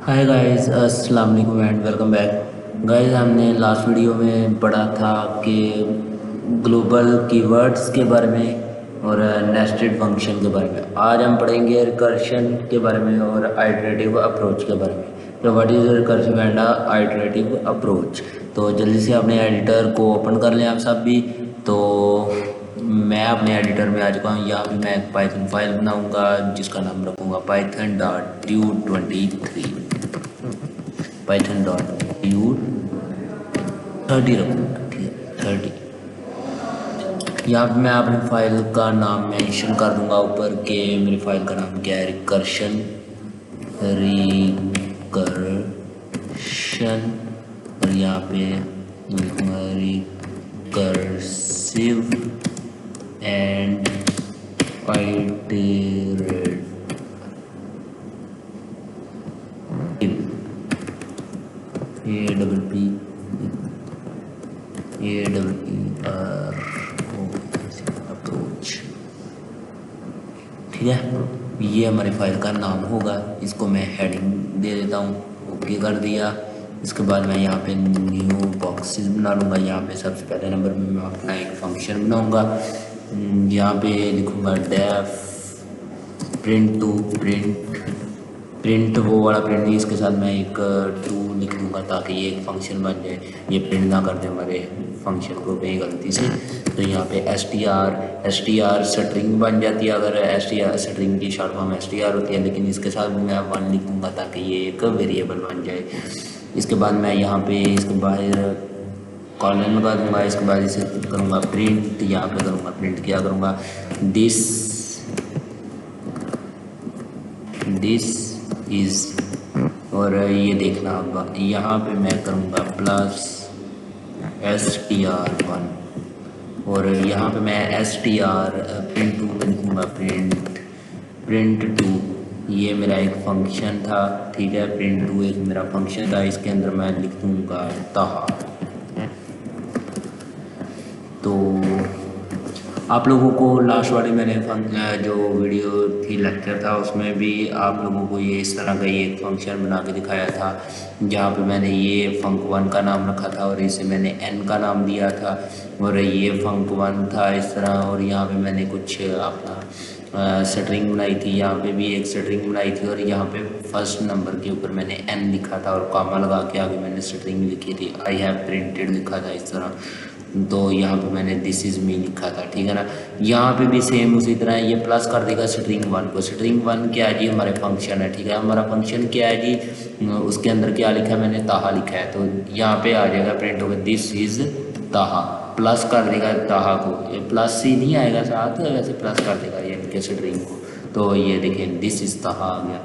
Hi guys, अस्सलाम वालेकुम and welcome back. Guys, हमने लास्ट वीडियो में पढ़ा था कि ग्लोबल कीवर्ड्स के बारे में और नेस्टेड फंक्शन के बारे में। आज हम पढ़ेंगे रिकर्शन के बारे में और आइटरेटिव अप्रोच के बारे में। तो what is recursive and iterative approach. तो जल्दी से अपने एडिटर को ओपन कर लें आप सब भी। तो मैं अपने एडिटर में आ चुका हूँ। यहाँ पे मैं एक पाइथन फाइल बनाऊँगा जिसका नाम रखूँगा python.u23 python.u30 रखूँगा, ठीक है 30। यहाँ पे मैं अपनी फाइल का नाम मेंशन कर दूँगा ऊपर के मेरी फाइल का नाम क्या है, रिकर्शन। और यहाँ पे लिखूँगा रिकर्सिव एंड आइटरेटिव अप्रोच, ठीक है। ये हमारी फाइल का नाम होगा। इसको मैं हेडिंग दे देता हूँ, ओके कर दिया। इसके बाद मैं यहाँ पे न्यू बॉक्सेस बना लूँगा। यहाँ पे सबसे पहले नंबर में मैं अपना एक फंक्शन बनाऊँगा। यहाँ पे लिखूँगा डेफ प्रिंट वो वाला प्रिंट नहीं, इसके साथ मैं एक टू लिख दूँगा ताकि ये एक फंक्शन बन जाए, ये प्रिंट ना कर दे हमारे फंक्शन को कहीं गलती से। तो यहाँ पे एस टी आर स्ट्रिंग बन जाती है अगर स्ट्रिंग की शॉर्ट फॉर्म STR होती है, लेकिन इसके साथ मैं 1 लिख दूँगा ताकि ये एक वेरिएबल बन जाए। इसके बाद मैं यहाँ पे इसके बाहर कॉलन लगा दूँगा। इसके बाद इसे करूँगा प्रिंट। यहाँ पे करूँगा प्रिंट, क्या करूँगा, दिस इज़, और ये देखना अब यहाँ पे मैं करूँगा प्लस STR1, और यहाँ पे मैं STR प्रिंट 2 लिखूँगा, प्रिंट 2। ये मेरा एक फंक्शन था, ठीक है। प्रिंट 2 एक मेरा फंक्शन था, इसके अंदर मैं लिख दूँगा ताहा। तो आप लोगों को लास्ट वाली मैंने जो वीडियो थी लेक्चर था उसमें भी आप लोगों को ये इस तरह का ये एक फंक्शन बना के दिखाया था, जहाँ पे मैंने ये func1 का नाम रखा था और इसे मैंने n का नाम दिया था, और ये func1 था इस तरह। और यहाँ पे मैंने कुछ अपना स्ट्रिंग बनाई थी, यहाँ पे भी एक स्ट्रिंग बनाई थी, और यहाँ पे फर्स्ट नंबर के ऊपर मैंने n लिखा था और कॉमा लगा के आगे मैंने स्ट्रिंग लिखी थी, आई हैव प्रिंटेड लिखा था इस तरह। तो यहाँ पे मैंने दिस इज़ मी लिखा था, ठीक है ना। यहाँ पे भी सेम उसी तरह ये प्लस कर देगा string1 को। string1 क्या है जी, हमारे फंक्शन है, ठीक है। हमारा फंक्शन क्या है जी, उसके अंदर क्या लिखा है, मैंने ताहा लिखा है। तो यहाँ पे आ जाएगा प्रिंट होगा दिस इज़ ताहा, प्लस कर देगा ताहा को। ये प्लस ही नहीं आएगा साथ, वैसे प्लस कर देगा ये इनके स्ट्रिंग को। तो ये देखें दिस इज़ ताहा आ गया।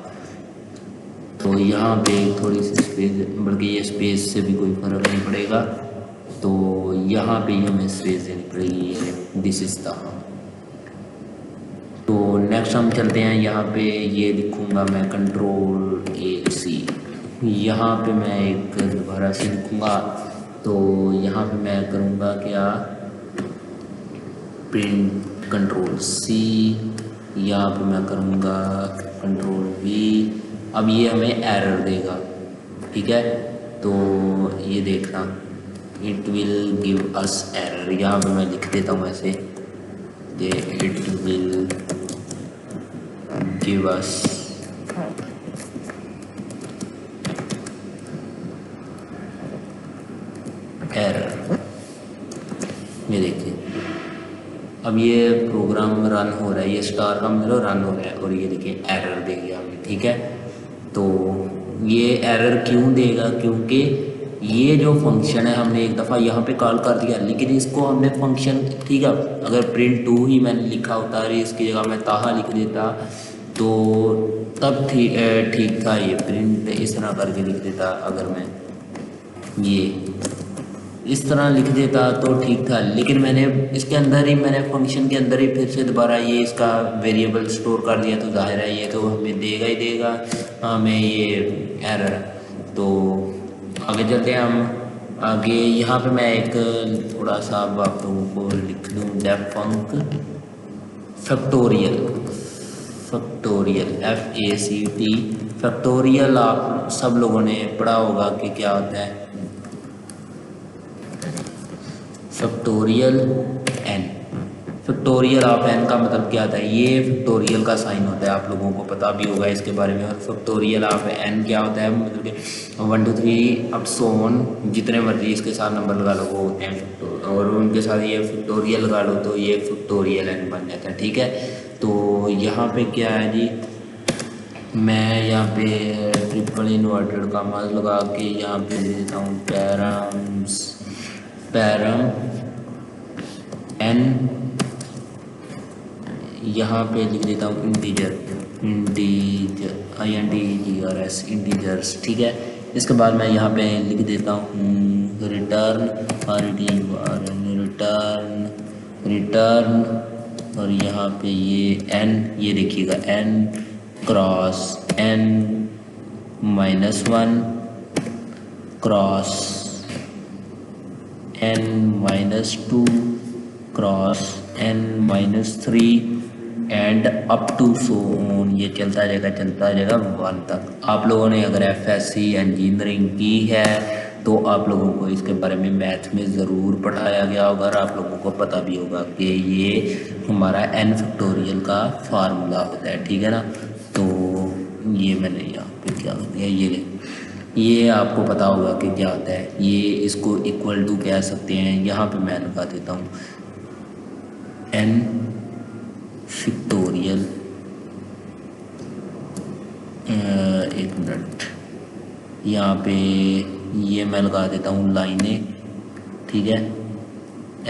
तो यहाँ पे थोड़ी सी स्पेस, बल्कि ये स्पेस से भी कोई फ़र्क नहीं पड़ेगा। तो यहाँ पे हमें स्पेस देनी पड़ेगी, दिस इज़ द। तो नेक्स्ट हम चलते हैं, यहाँ पे ये लिखूँगा मैं Ctrl+AC। यहाँ पे मैं एक दोबारा से लिखूँगा। तो यहाँ पे मैं करूँगा क्या, प्रिंट Ctrl+C। यहाँ पे मैं करूँगा Ctrl+V। अब ये हमें एरर देगा, ठीक है। तो ये देखना, it will give us error. यहाँ पे मैं लिख देता हूँ ऐसे, it will give us error. ये देखिए अब ये प्रोग्राम रन हो रहा है, ये स्टार का मतलब रन हो रहा है, और ये देखिए एरर दे गया हमें, ठीक है। तो ये एरर क्यों देगा, क्योंकि ये जो फंक्शन है हमने एक दफ़ा यहाँ पे कॉल कर दिया, लेकिन इसको हमने फंक्शन, ठीक है, अगर प्रिंट 2 ही मैंने लिखा होता है, इसकी जगह मैं ताहा लिख देता तो तब ठीक था। ये प्रिंट इस तरह करके लिख देता, अगर मैं ये इस तरह लिख देता तो ठीक था, लेकिन मैंने इसके अंदर ही, मैंने फंक्शन के अंदर ही फिर से दोबारा ये इसका वेरिएबल स्टोर कर दिया, तो जाहिर है ये तो हमें देगा ही देगा हमें ये एरर। तो आगे चलते हैं हम आगे। यहाँ पे मैं एक थोड़ा सा अब आप लोगों को लिख दूँ, डेफ फंक फैक्टोरियल FACT फैक्टोरियल आप सब लोगों ने पढ़ा होगा कि क्या होता है, factorial N. Factorial of N का मतलब क्या होता है, ये फैक्टोरियल का साइन होता है, आप लोगों को पता भी होगा इसके बारे में। और फैक्टोरियल ऑफ एन क्या होता है, मतलब कि 1 2 3 अप सो ऑन, जितने मर्जी इसके साथ नंबर लगा लो वो होते हैं, और उनके साथ ये फैक्टोरियल लगा लो तो ये फैक्टोरियल एन बन जाता है। ठीक है, तो यहाँ पे क्या है जी, मैं यहाँ पे ट्रिपल इन्वर्टेड कॉमास लगा के यहाँ पे दे देता हूँ पैरम एन, यहाँ पे लिख देता हूँ इंटीजर INTGRS इंटीजर्स। ठीक है, इसके बाद मैं यहाँ पे लिख देता हूँ रिटर्न रिटर्न, और यहाँ पे ये n, ये देखिएगा n cross n -1 cross n-2 cross n-3 and up to so on, ये चलता जाएगा 1 तक। आप लोगों ने अगर FSC इंजीनियरिंग की है तो आप लोगों को इसके बारे में मैथ में ज़रूर पढ़ाया गया होगा, और आप लोगों को पता भी होगा कि ये हमारा n फैक्टोरियल का फार्मूला होता है। ठीक है ना, तो ये मैंने यहाँ पे क्या हो गया, ये आपको पता होगा कि क्या होता है, ये इसको इक्वल टू कह सकते हैं। यहाँ पे मैं लगा देता हूँ n फैक्टोरियल, एक मिनट, यहाँ पे ये मैं लगा देता हूँ लाइनें। ठीक है,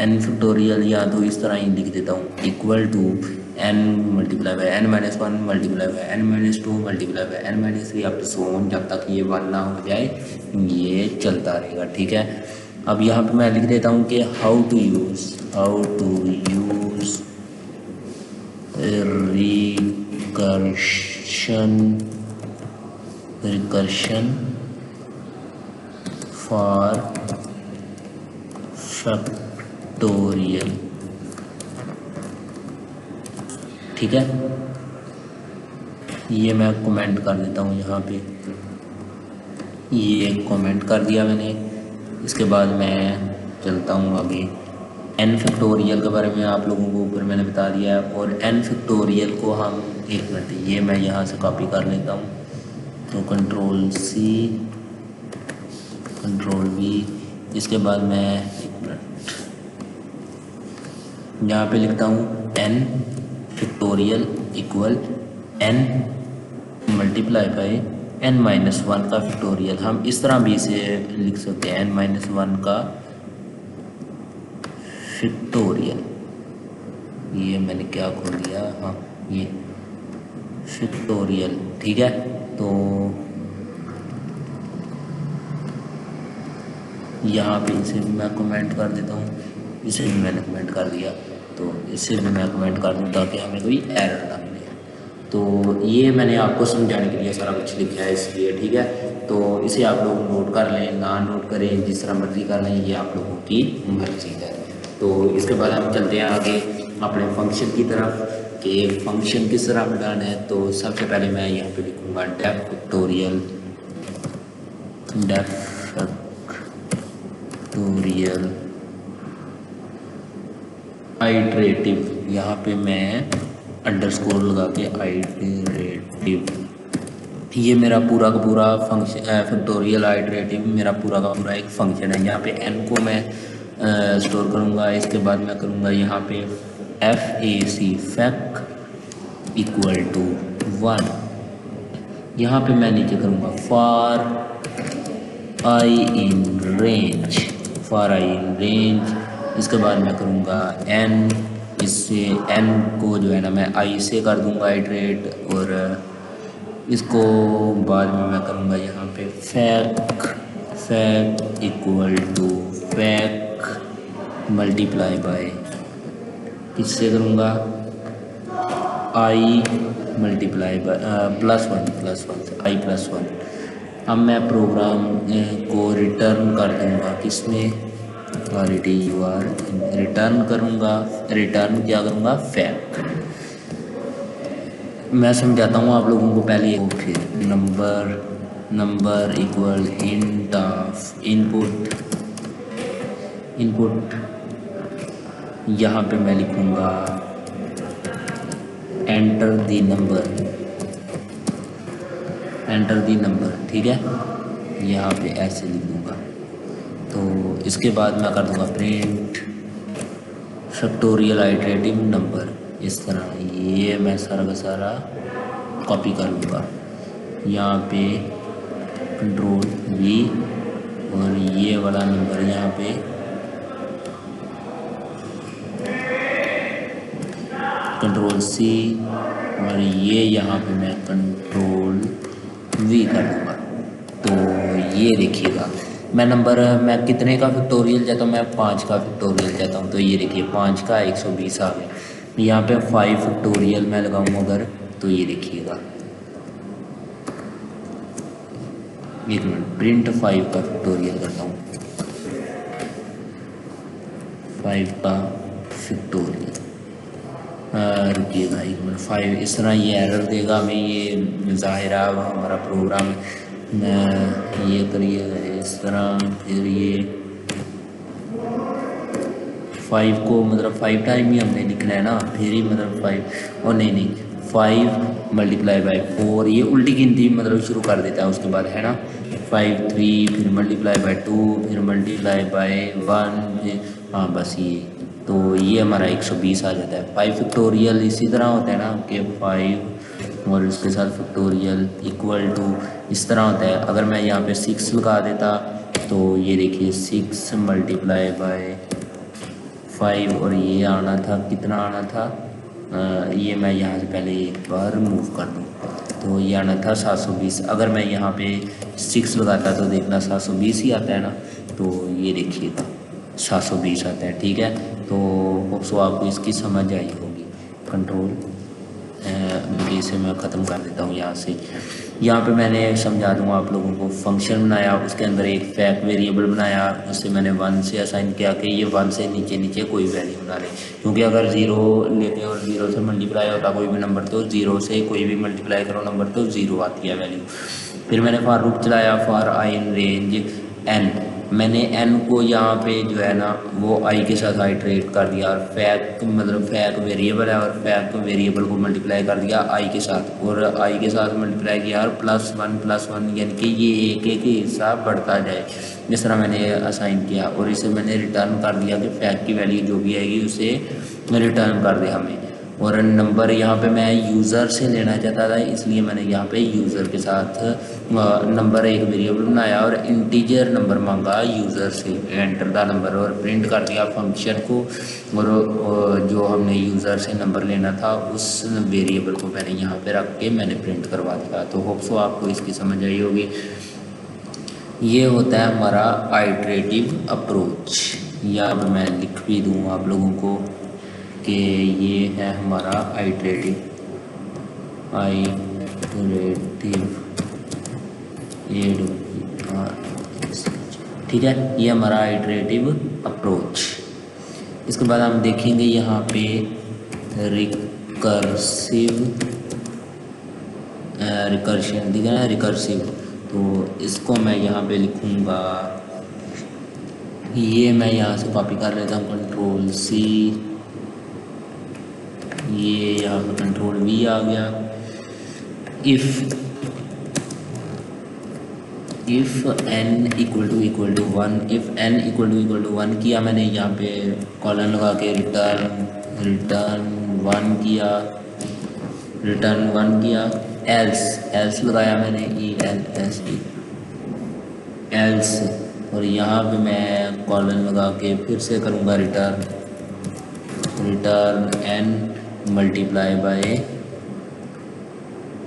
n फैक्टोरियल या तो इस तरह ही लिख देता हूँ, equal to n multiply by n -1 multiply by n -2 multiply by n -3 up to so on, जब तक ये 1 ना हो जाए ये चलता रहेगा। ठीक है, अब यहाँ पे मैं लिख देता हूँ कि how to use recursion for factorial. ठीक है, ये मैं कमेंट कर देता हूँ यहाँ पे, ये कमेंट कर दिया मैंने। इसके बाद मैं चलता हूँ अभी n फैक्टोरियल के बारे में, आप लोगों को ऊपर मैंने बता दिया है। और n फैक्टोरियल को हम, एक मिनट, ये मैं यहाँ से कॉपी कर लेता हूँ, तो Ctrl+C Ctrl+V, इसके बाद मैं एक मिनट यहाँ पे लिखता हूँ n factorial equal n multiply bye n-1 का फैक्टोरियल। हम इस तरह भी इसे लिख सकते हैं, n-1 का फैक्टोरियल। ये मैंने क्या खोल दिया, हाँ ये फैक्टोरियल। ठीक है, तो यहाँ पे इसे भी मैं कमेंट कर देता हूँ, इसे भी मैंने कमेंट कर दिया, तो इसे भी मैं कमेंट कर दूँ ताकि हमें कोई एरर ना मिले। तो ये मैंने आपको समझाने के लिए सारा कुछ लिखा है इसलिए। ठीक है, तो इसे आप लोग नोट कर लें, ना नोट करें, जिस तरह मर्जी कर लें, ये आप लोगों की मर्जी है। तो इसके बाद हम चलते हैं आगे अपने फंक्शन की तरफ कि फंक्शन किस तरह बनाना है। तो सबसे पहले मैं यहाँ पे लिखूँगा डेफ फैक्टोरियल आइटरेटिव, यहाँ पे मैं अंडरस्कोर लगा के आइटरेटिव, ये मेरा पूरा का पूरा फंक्शन फैक्टोरियल आइटरेटिव मेरा पूरा का पूरा एक फंक्शन है। यहाँ पे n को मैं स्टोर करूँगा। इसके बाद मैं करूँगा यहाँ पे फैक इक्वल टू 1, यहाँ पे मैं नीचे करूँगा फॉर आई इन रेंज। इसके बाद मैं करूँगा n, इससे n को जो है ना मैं i से कर दूँगा आइटरेट, और इसको बाद में मैं करूँगा यहाँ पे fact equal to fact multiply by, किससे करूँगा i multiply by plus one से i+1। अब मैं प्रोग्राम को रिटर्न कर दूँगा, किसमें रिटर्न करूँगा, रिटर्न क्या करूँगा फैक। मैं समझाता हूँ आप लोगों को पहले। फिर number equal int of input यहाँ पे मैं लिखूँगा एंटर दी नंबर, ठीक है। यहाँ पे ऐसे लिख दूँगा। तो इसके बाद मैं कर दूँगा प्रिंट फैक्टोरियल आइटरेटिव नंबर, इस तरह। ये मैं सारा का सारा कॉपी कर लूँगा। यहाँ पे कंट्रोल V और ये वाला नंबर यहाँ पे कंट्रोल C और ये यहाँ पे मैं कंट्रोल V कर दूँगा। तो ये देखिएगा मैं कितने का फैक्टोरियल जाता हूँ, मैं 5 का फैक्टोरियल जाता हूँ। तो ये देखिए 5 का 120 आ गया। यहाँ पे 5 फैक्टोरियल मैं लगाऊँ अगर, तो ये देखिएगा, एक मिनट, प्रिंट 5 का फैक्टोरियल करता हूँ, 5 का फैक्टोरियल। रुकिएगा एक मिनट, 5 इस तरह ये एरर देगा हमें। ये ज़ाहिर है हमारा प्रोग्राम, ये करिएगा इस तरह। फिर ये 5 को मतलब 5 टाइम ही हमने लिखना है ना, फिर ही मतलब 5 और नहीं 5 मल्टीप्लाई बाई 4, ये उल्टी गिनती मतलब शुरू कर देता है उसके बाद, है ना। 5 3 फिर मल्टीप्लाई बाई 2 फिर मल्टीप्लाई बाई 1, हाँ बस ये। तो ये हमारा 120 आ जाता है। 5 फैक्टोरियल इसी तरह होता है ना कि 5 और उसके साथ फैक्टोरियल इक्वल टू इस तरह होता है। अगर मैं यहाँ पे 6 लगा देता तो ये देखिए 6 मल्टीप्लाई बाय 5 और ये आना था, कितना आना था, ये मैं यहाँ से पहले एक बार मूव कर दूँ तो ये आना था 720। अगर मैं यहाँ पे 6 लगाता तो देखना 720 ही आता है ना। तो ये देखिएगा 720 आता है, ठीक है। तो होप्स आपको इसकी समझ आई होगी। कंट्रोल इसे मैं ख़त्म कर देता हूँ यहाँ से। यहाँ पे मैंने समझा दूँगा आप लोगों को, फंक्शन बनाया, उसके अंदर एक फैक्ट वेरिएबल बनाया, उससे मैंने 1 से असाइन किया कि ये 1 से नीचे कोई वैल्यू ना ले, क्योंकि अगर 0 लेते और 0 से मल्टीप्लाई होता कोई भी नंबर तो 0 से कोई भी मल्टीप्लाई करो नंबर तो 0 आती है वैल्यू। फिर मैंने फॉर लूप चलाया, for I in range n, मैंने n को यहाँ पे जो है ना वो i के साथ आइटरेट कर दिया, और फैक वेरिएबल है और फैक वेरिएबल को मल्टीप्लाई कर दिया i के साथ, और i के साथ मल्टीप्लाई किया और +1 यानी कि ये एक एक हिस्सा बढ़ता जाए, इस तरह मैंने असाइन किया। और इसे मैंने रिटर्न कर दिया कि फैक की वैल्यू जो भी आएगी उसे रिटर्न कर दे हमें। और नंबर यहाँ पे मैं यूज़र से लेना चाहता था, इसलिए मैंने यहाँ पे यूज़र के साथ नंबर एक वेरिएबल बनाया और इंटीजर नंबर मांगा यूज़र से, एंटर द नंबर, और प्रिंट कर दिया फंक्शन को। और जो हमने यूज़र से नंबर लेना था उस वेरिएबल को मैंने यहाँ पे रख के मैंने प्रिंट करवा दिया। तो होप सो आपको इसकी समझ आई होगी। ये होता है हमारा आइटरेटिव अप्रोच। यहाँ पर मैं लिख भी दूँ आप लोगों को कि ये है हमारा आइटरेटिव ठीक है, ये हमारा आइटरेटिव अप्रोच। इसके बाद हम देखेंगे यहाँ पे रिकर्शन दिखा है, रिकर्सिव। तो इसको मैं यहाँ पे लिखूँगा, ये मैं यहाँ से कॉपी कर लेता हूँ, कंट्रोल C, ये यहाँ पर कंट्रोल V आ गया। If n equal to 1, if n equal to 1 किया मैंने, यहाँ पे कॉलन लगा के रिटर्न 1 किया, एल्स लगाया मैंने, एल्स, और यहाँ पे मैं कॉलन लगा के फिर से करूँगा return n multiply bye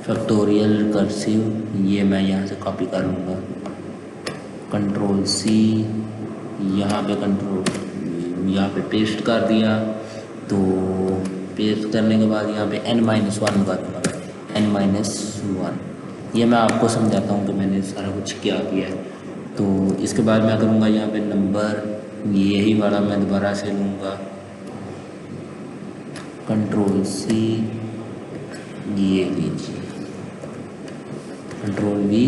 factorial recursive. ये मैं यहाँ से कॉपी कर लूँगा, कंट्रोल C, यहाँ पे पेस्ट कर दिया। तो पेस्ट करने के बाद यहाँ पे n-1 लगा दूँगा, n-1। ये मैं आपको समझाता हूँ कि मैंने सारा कुछ क्या किया है। तो इसके बाद मैं करूँगा यहाँ पे नंबर, यही वाला मैं दोबारा से लूँगा, कंट्रोल C, ये लीजिए कंट्रोल वी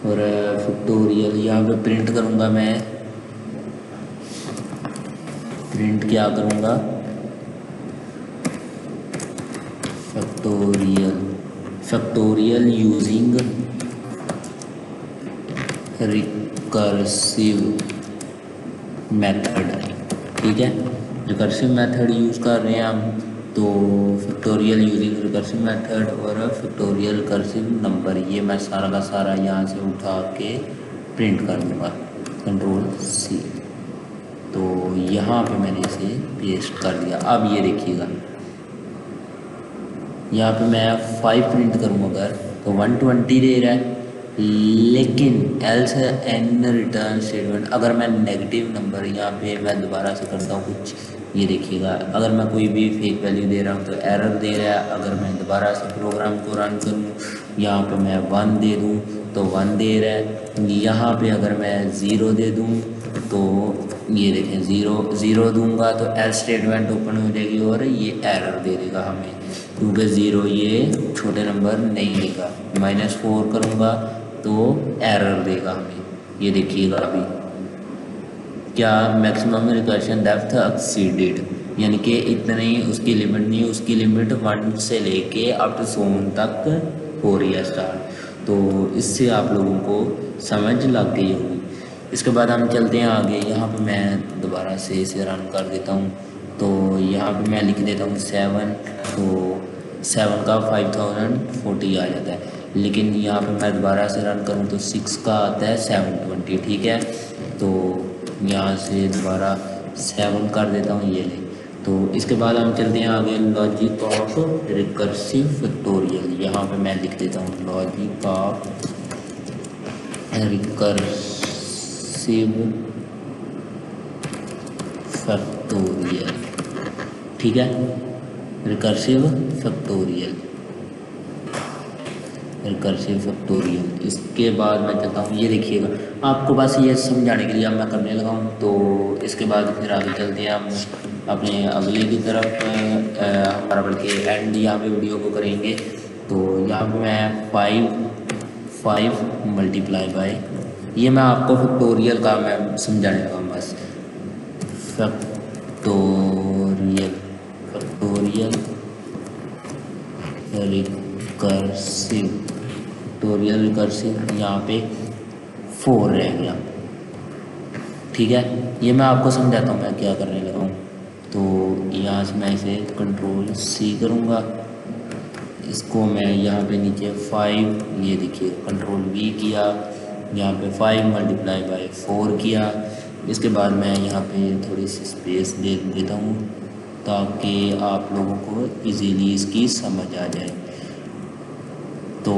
और फैक्टोरियल यहाँ पे प्रिंट करूँगा मैं। प्रिंट क्या करूँगा, फैक्टोरियल यूजिंग रिकर्सिव मेथड। ठीक है, रिकर्सिव मेथड यूज़ कर रहे हैं हम, तो फैक्टोरियल यूजिंग रिकर्सिव मेथड और फैक्टोरियल कर्सिव नंबर, ये मैं सारा का सारा यहाँ से उठा के प्रिंट कर दूँगा कंट्रोल सी। तो यहाँ पे मैंने इसे पेस्ट कर दिया। अब ये देखिएगा यहाँ पे मैं 5 प्रिंट करूँ अगर तो 120 दे रहा है, लेकिन एल्स एन रिटर्न स्टेटमेंट अगर मैं नेगेटिव नंबर यहाँ पे मैं दोबारा से करता हूँ कुछ, ये देखिएगा अगर मैं कोई भी फेक वैल्यू दे रहा हूँ तो एरर दे रहा है। अगर मैं दोबारा से प्रोग्राम को रन करूँ यहाँ पे मैं 1 दे दूँ तो 1 दे रहा है। यहाँ पे अगर मैं 0 दे दूँ तो ये देखें 0 दूंगा तो एल स्टेटमेंट ओपन हो जाएगी और ये एरर दे देगा हमें, क्योंकि 0 ये छोटे नंबर नहीं देगा। -4 करूँगा तो एरर देगा हमें। ये देखिएगा अभी क्या मैक्सिमम रिकर्शन डेप्थ एक्सीडेड, यानी कि इतनी उसकी लिमिट नहीं, उसकी लिमिट 1 से लेके अप टू 100 तक हो रही है स्टार्ट। तो इससे आप लोगों को समझ लग गई होगी। इसके बाद हम चलते हैं आगे। यहाँ पे मैं दोबारा से इसे रन कर देता हूँ, तो यहाँ पे मैं लिख देता हूँ 7, तो 7 का 5040 आ जाता है। लेकिन यहाँ पे मैं दोबारा से रन करूँ तो 6 का आता है 720। ठीक है, तो यहाँ से दोबारा 7 कर देता हूँ, ये ले। तो इसके बाद हम चलते हैं आगे लॉजिक ऑफ रिकर्सिव फैक्टोरियल। यहाँ पे मैं लिख देता हूँ लॉजिक ऑफ रिकर्सिव फैक्टोरियल। ठीक है, रिकर्सिव फैक्टोरियल। इसके बाद मैं चलता हूँ, ये देखिएगा आपको बस ये समझाने के लिए अब मैं करने लगा हूँ। तो इसके बाद फिर आगे चलते हैं हम अपने अगले की तरफ। हमारा बल्कि एंड यहाँ पे वीडियो को करेंगे। तो यहाँ पे मैं 5 मल्टीप्लाई बाय, ये मैं आपको फैक्टोरियल का मैं समझाने लगा हूँ बस। फैक्टोरियल रिकर्सिव यहाँ पे 4 रह गया। ठीक है, ये मैं आपको समझाता हूँ मैं क्या करने लगा हूँ। तो यहाँ से मैं इसे कंट्रोल सी करूँगा, इसको मैं यहाँ पे नीचे 5, ये देखिए कंट्रोल वी किया, यहाँ पे 5 मल्टीप्लाई बाय 4 किया। इसके बाद मैं यहाँ पे थोड़ी सी स्पेस दे देता हूँ ताकि आप लोगों को इजीली इसकी समझ आ जाए। तो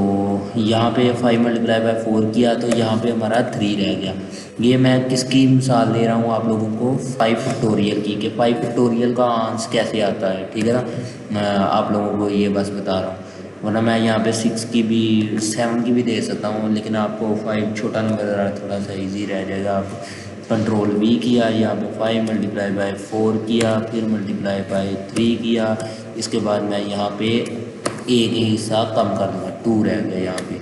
यहाँ पे 5 मल्टीप्लाई बाय 4 किया तो यहाँ पे हमारा 3 रह गया। ये मैं किसकी मिसाल दे रहा हूँ आप लोगों को, 5 फैक्टोरियल की, कि 5 फैक्टोरियल का आंसर कैसे आता है। ठीक है ना, मैं आप लोगों को ये बस बता रहा हूँ, वरना मैं यहाँ पे 6 की भी 7 की भी दे सकता हूँ, लेकिन आपको 5 छोटा नंबर थोड़ा सा इजी रह जाएगा। आप कंट्रोल वी किया, यहाँ पे 5 मल्टीप्लाई बाय 4 किया, फिर मल्टीप्लाई बाय 3 किया। इसके बाद मैं यहाँ पे एक हिस्सा कम कर दूँगा, 2 रह गया यहाँ पे।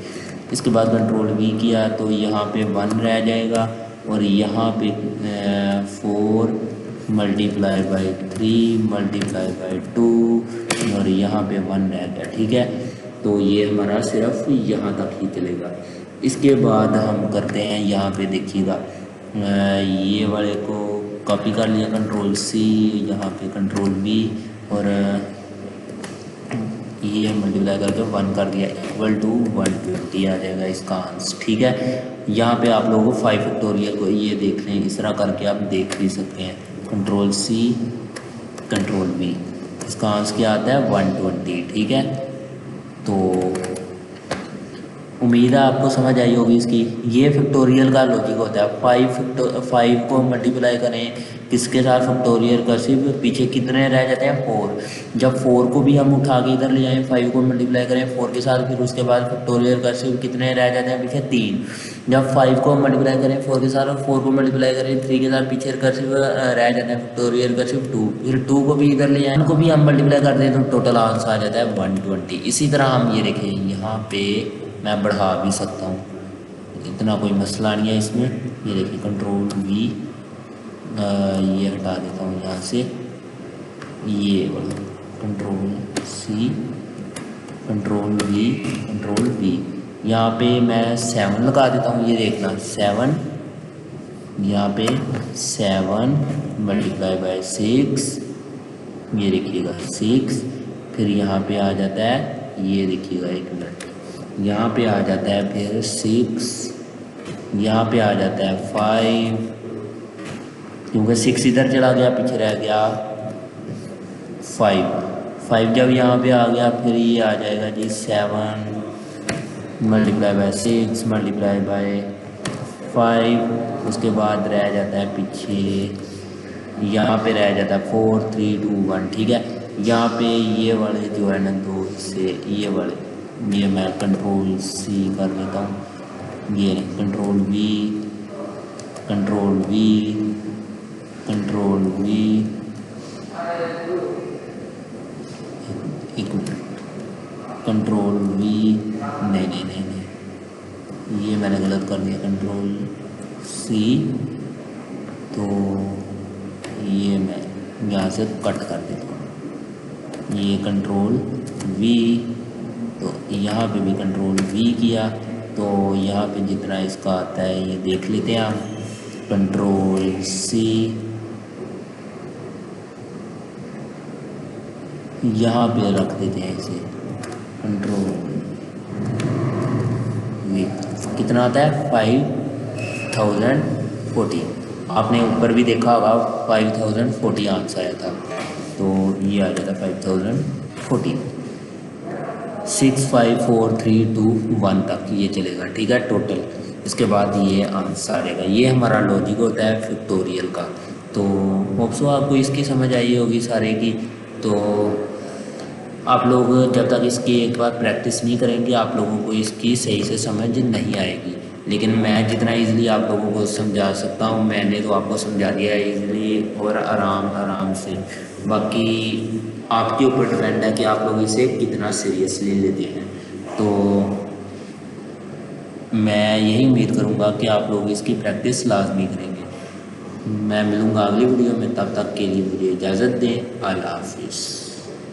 इसके बाद कंट्रोल वी किया तो यहाँ पे 1 रह जाएगा, और यहाँ पे 4 मल्टीप्लाई बाय 3 मल्टीप्लाई बाय 2 और यहाँ पे 1 रह गया। ठीक है, तो ये हमारा सिर्फ यहाँ तक ही चलेगा। इसके बाद हम करते हैं, यहाँ पे देखिएगा ये वाले को कॉपी कर लिया कंट्रोल सी, यहाँ पे कंट्रोल वी, और ये मल्टीप्लाई करके 1 कर दिया, इक्वल टू 120 आ जाएगा इसका आंसर। ठीक है, यहाँ पे आप लोगों को 5 फैक्टोरियल को ये देख लें, इस तरह करके आप देख भी सकते हैं। कंट्रोल सी कंट्रोल वी, इसका आंसर क्या आता है 120। ठीक है, तो उम्मीद है आपको समझ आई होगी इसकी। ये फैक्टोरियल का लॉजिक होता है, 5 को मल्टीप्लाई करें किसके साथ, फैक्टोरियल कर्सिव। पीछे कितने रह जाते हैं, 4। जब 4 को भी हम उठा के इधर ले जाएं, 5 को मल्टीप्लाई करें 4 के साथ, फिर उसके बाद फैक्टोरियल कर्सिव कितने रह जाते हैं पीछे, 3। जब 5 को मल्टीप्लाई करें 4 के साथ और 4 को मल्टीप्लाई करें 3 के साथ, पीछे कर्सिव रह जाते हैं फैक्टोरियल कर्सिव 2। फिर 2 को भी इधर ले जाएं, उनको भी हम मल्टीप्लाई कर दें तो टोटल आंसर आ जाता है 120। इसी तरह हम ये देखें यहाँ पे मैं बढ़ा भी सकता हूँ, इतना कोई मसला नहीं है इसमें। ये देखिए कंट्रोल V, ये हटा देता हूँ यहाँ से, ये वाला कंट्रोल C, कंट्रोल V, यहाँ पे मैं 7 लगा देता हूँ। ये देखना 7, यहाँ पे 7 मल्टीप्लाई बाय 6, ये देखिएगा 6। फिर यहाँ पे आ जाता है, ये देखिएगा 1 मिनट, यहाँ पे आ जाता है फिर 6, यहाँ पे आ जाता है 5, क्योंकि 6 इधर चला गया, पीछे रह गया 5। जब यहाँ पे आ गया फिर ये आ जाएगा जी 7 मल्टीप्लाई बाय 6 मल्टीप्लाई बाय 5। उसके बाद रह जाता है पीछे, यहाँ पे रह जाता है 4 3 2 1। ठीक है, यहाँ पे ये वाले जो है ना 2 से ये वाले, ये मैं कंट्रोल C कर देता हूँ। ये control V, control V, control V, control V, नहीं, ये मैंने गलत कर दिया, कंट्रोल C। तो ये मैं यहाँ से कट कर देता हूँ, ये कंट्रोल V। तो यहाँ पे भी कंट्रोल V किया, तो यहाँ पे जितना इसका आता है ये देख लेते हैं हम। कंट्रोल C, यहाँ पे रख देते हैं इसे, कंट्रोल V। कितना आता है 5040। आपने ऊपर भी देखा होगा 5040 आंसर आया था, तो ये आ जाता है 5040। 6 5 4 3 2 1 तक ये चलेगा। ठीक है, टोटल। इसके बाद ये आंसर आएगा। ये हमारा लॉजिक होता है फैक्टोरियल का। तो होप्सो आपको इसकी समझ आई होगी सारे की। तो आप लोग जब तक इसकी एक बार प्रैक्टिस नहीं करेंगे, आप लोगों को इसकी सही से समझ नहीं आएगी। लेकिन मैं जितना इजीली आप लोगों को समझा सकता हूँ, मैंने तो आपको समझा दिया है इजीली और आराम से। बाकी आपके ऊपर डिपेंड है कि आप लोग इसे कितना सीरियसली लेते हैं। तो मैं यही उम्मीद करूँगा कि आप लोग इसकी प्रैक्टिस लाजमी करेंगे। मैं मिलूँगा अगली वीडियो में, तब तक के लिए मुझे इजाज़त दें। अल्लाह हाफिज़।